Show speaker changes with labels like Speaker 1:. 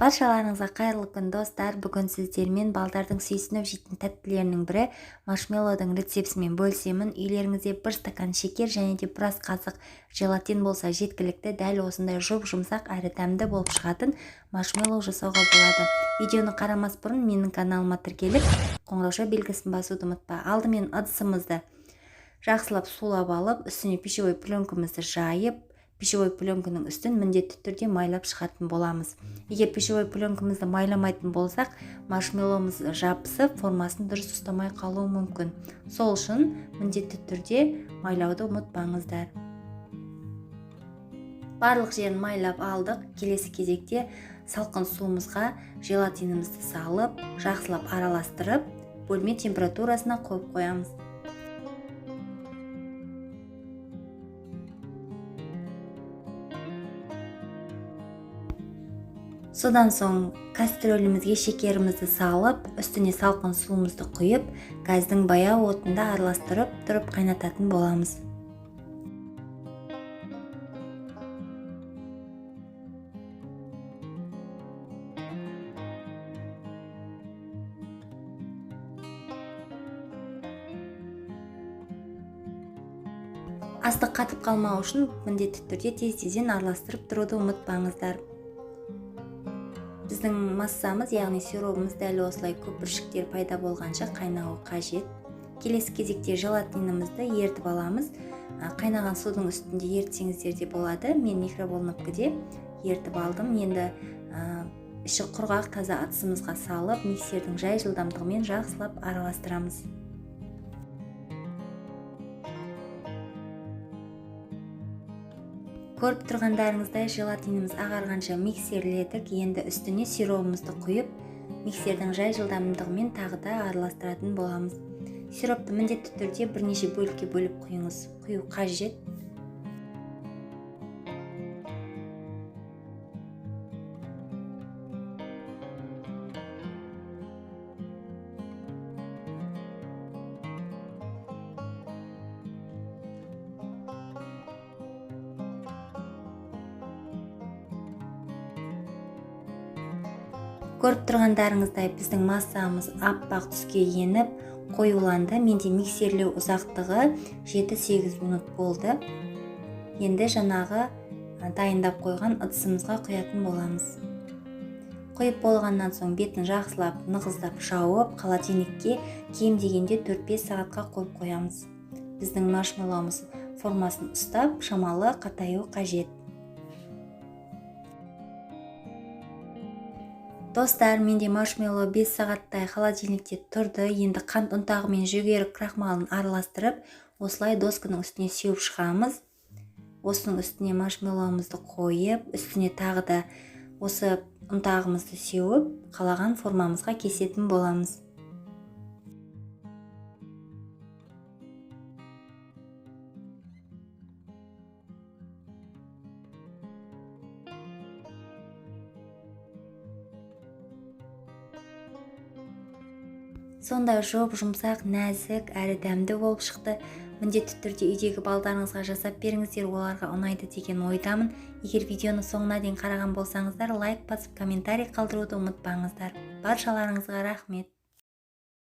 Speaker 1: Баршаларыңызға қайырлы күн достар. Бүгін сіздермен балдардың сүйсініп жейтін тәттілерінің бірі маршмеллоудың рецептісімен бөлісемін. Үйлеріңізде бір стакан шекер және де бір ас қасық желатин болса жеткілікті. Дәл осындай жұп-жұмсақ әрі дәмді болып шығатын маршмеллоу жасауға болады. Видеоны қарамас бұрын менің каналыма тіркеліп, қоңырауша белгісін басуды ұмытпа. Алдымен ыдысымызды жақсылап сулап алып, үстіне пищевой пленкамызды жайып, пищевой пленканың үстін міндетті түрде майлап шығатын боламыз. Егер пищевой пленкамызды майламайтын болсақ, маршмеллоумыз жабысып, формасын дұрыс ұстамай қалуы мүмкін. Сол үшін міндетті түрде майлауды ұмытпаңыздар. Барлық жерін майлап алдық. Келесі кезекте салқын суымызға желатинімізді салып, жақсылап араластырып, бөлме температурасына қойып қоямыз. Содан соң кастрөлімізге шекерімізді салып, үстіне салқын суымызды құйып, газдың баяу отында араластырып тұрып қайнататын боламыз. Астық қатып қалмау үшін міндетті түрде тез-тезден араластырып тұруды ұмытпаңыздар. Біздің массамыз, яғни сиробымыз дәл осылай көпіршіктер пайда болғанша қайнауы қажет. Келесі кезекте желатинімізді ертіп аламыз. Қайнаған судың үстінде ертсеңіздер де болады. Мен микроволновкада ертіп алдым. Енді іші құрғақ таза ыдысымызға салып, миксердің жай жылдамдығымен жақсылап араластырамыз. Көріп тұрғандарыңыздай желатиніміз ағарғанша миксерледік. Енді үстіне сиробымызды құйып, миксердің жай жылдамдығымен тағы да араластыратын боламыз. Сиропты міндетті түрде бірнеше бөлікке бөліп құйыңыз. Құю қажет. Көріп тұрғандарыңыздай біздің массамыз аппақ түске еніп, қоюланды. Менде миксерлеу ұзақтығы 7-8 минут болды. Енді жаңағы дайындап қойған ыдысымызға құятын боламыз. Құйып болғаннан соң бетін жақсылап нығыздап жауып, холодильникке кем дегенде 4-5 сағатқа қойып қоямыз. Біздің маршмеллоумыз формасын ұстап, шамалы қатаюы қажет. Достар, менде маршмеллоу 5 сағаттай холодильникте тұрды. Енді қант ұнтағы мен жүгері крахмалын араластырып, осылай досканың үстіне сеуіп шығамыз. Осының үстіне маршмеллоумызды қойып, үстіне тағы да осы ұнтағымызды сеуіп, қалаған формамызға кесетін боламыз. Сондай жұп-жұмсақ, нәзік әрі дәмді болып шықты. Міндетті түрде үйдегі балдарыңызға жасап беріңіздер, оларға ұнайды деген ойдамын. Егер видеоны соңына дейін қараған болсаңыздар, лайк басып, комментарий қалдыруды ұмытпаңыздар. Баршаларыңызға рахмет.